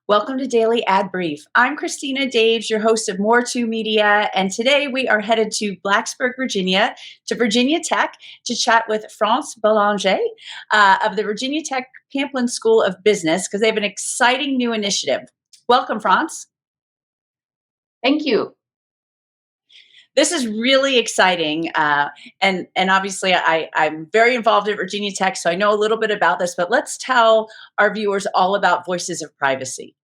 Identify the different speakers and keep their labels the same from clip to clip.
Speaker 1: Welcome to Daily Ad Brief. I'm Christina Daves, your host of More to Media, and today we are headed to Blacksburg, Virginia, to Virginia Tech to chat with France Belanger of the Virginia Tech Pamplin School of Business because they have an exciting new initiative. Welcome, France.
Speaker 2: Thank you.
Speaker 1: This is really exciting, and obviously I'm very involved at Virginia Tech, so I know a little bit about this. But let's tell our viewers all about Voices of Privacy.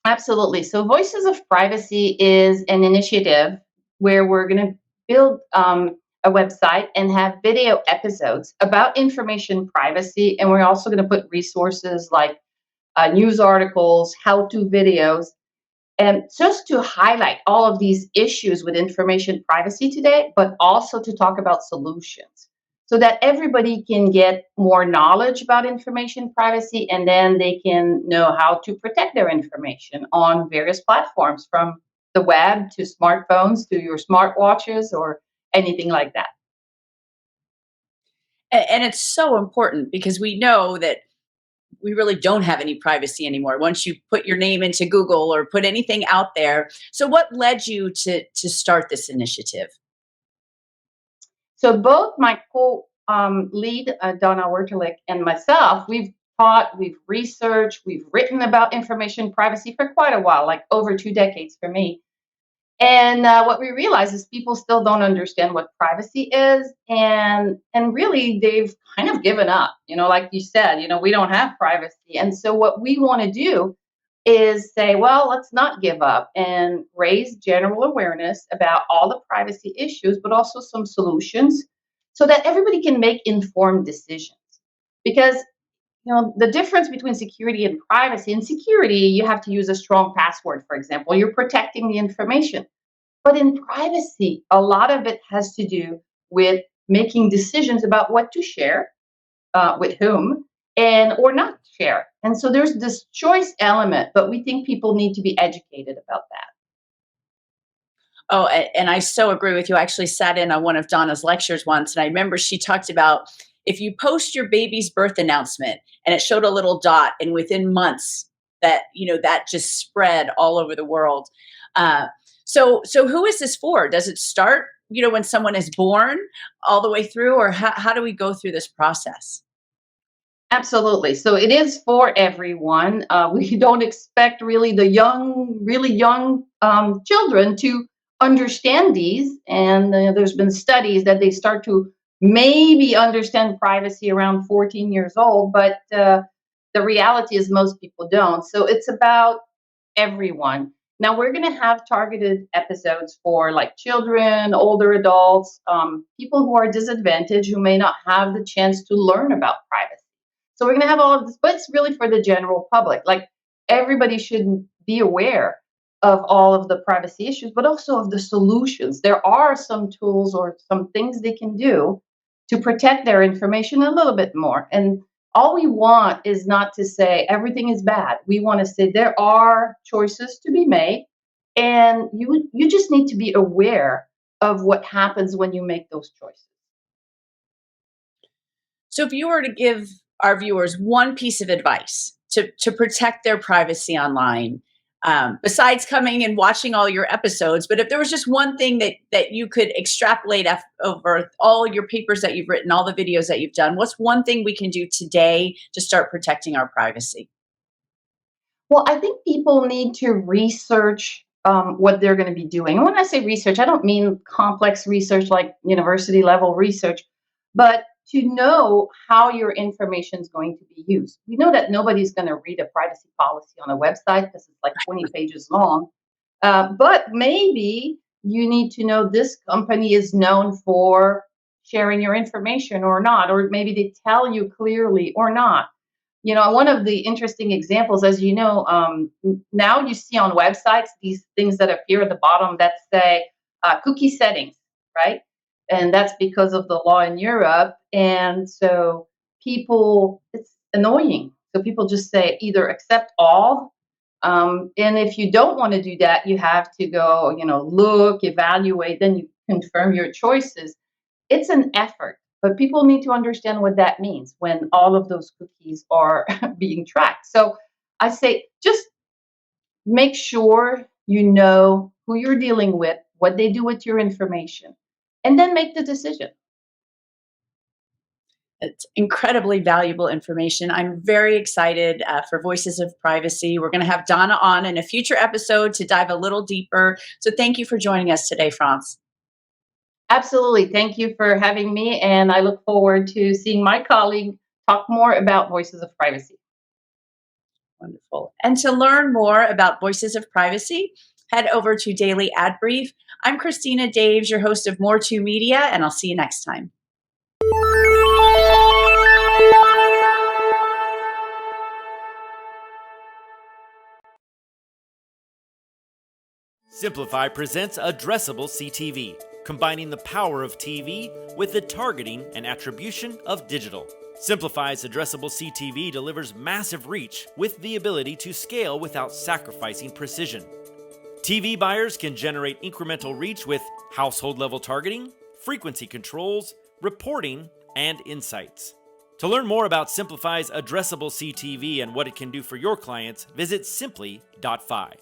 Speaker 2: Absolutely. So, Voices of Privacy is an initiative where we're going to build a website and have video episodes about information privacy. And we're also going to put resources like news articles, how to videos, and just to highlight all of these issues with information privacy today, but also to talk about solutions so that everybody can get more knowledge about information privacy and then they can know how to protect their information on various platforms from the web to smartphones to your smartwatches or anything like that.
Speaker 1: And it's so important because we know that we really don't have any privacy anymore once you put your name into Google or put anything out there. So what led you to start this initiative?
Speaker 2: So both my co-lead, Donna Wertelich, and myself, we've taught, we've researched, we've written about information privacy for quite a while, like over 2 decades for me. And what we realize is people still don't understand what privacy is, and really they've kind of given up. Like you said, we don't have privacy, and so what we want to do is say, well, let's not give up and raise general awareness about all the privacy issues, but also some solutions, so that everybody can make informed decisions. Because the difference between security and privacy, in security, you have to use a strong password, for example. You're protecting the information. But in privacy, a lot of it has to do with making decisions about what to share, with whom, and or not share. And so there's this choice element, but we think people need to be educated about that.
Speaker 1: Oh, and I so agree with you. I actually sat in on one of Donna's lectures once, and I remember she talked about if you post your baby's birth announcement and it showed a little dot, and within months that just spread all over the world. Uh, so who is this for? Does it start when someone is born all the way through, or how do we go through this process?
Speaker 2: Absolutely. So it is for everyone. We don't expect really the young, really young children to understand these. And there's been studies that they start to maybe understand privacy around 14 years old, but the reality is most people don't. So it's about everyone. Now we're going to have targeted episodes for like children, older adults, people who are disadvantaged who may not have the chance to learn about privacy. So we're going to have all of this, but it's really for the general public. Like everybody should be aware of all of the privacy issues, but also of the solutions. There are some tools or some things they can do to protect their information a little bit more. And all we want is not to say everything is bad. We want to say there are choices to be made, and you just need to be aware of what happens when you make those choices.
Speaker 1: So if you were to give our viewers one piece of advice to protect their privacy online, besides coming and watching all your episodes, but if there was just one thing that you could extrapolate over all your papers that you've written, all the videos that you've done, what's one thing we can do today to start protecting our privacy?
Speaker 2: Well, I think people need to research what they're going to be doing. And when I say research, I don't mean complex research like university level research, but to know how your information is going to be used. We know that nobody's going to read a privacy policy on a website because it's like 20 pages long. But maybe you need to know this company is known for sharing your information or not, or maybe they tell you clearly or not. One of the interesting examples, as you know, now you see on websites these things that appear at the bottom that say cookie settings, right? And that's because of the law in Europe. And so it's annoying. So people just say either accept all. And if you don't want to do that, you have to go, look, evaluate, then you confirm your choices. It's an effort, but people need to understand what that means when all of those cookies are being tracked. So I say just make sure you know who you're dealing with, what they do with your information, and then make the decision.
Speaker 1: It's incredibly valuable information. I'm very excited for Voices of Privacy. We're going to have Donna on in a future episode to dive a little deeper. So thank you for joining us today, France.
Speaker 2: Absolutely. Thank you for having me. And I look forward to seeing my colleague talk more about Voices of Privacy.
Speaker 1: Wonderful. And to learn more about Voices of Privacy, head over to Daily Ad Brief. I'm Christina Daves, your host of More to Media, and I'll see you next time.
Speaker 3: Simplify presents Addressable CTV, combining the power of TV with the targeting and attribution of digital. Simplify's Addressable CTV delivers massive reach with the ability to scale without sacrificing precision. TV buyers can generate incremental reach with household-level targeting, frequency controls, reporting, and insights. To learn more about Simplify's Addressable CTV and what it can do for your clients, visit simply.fi.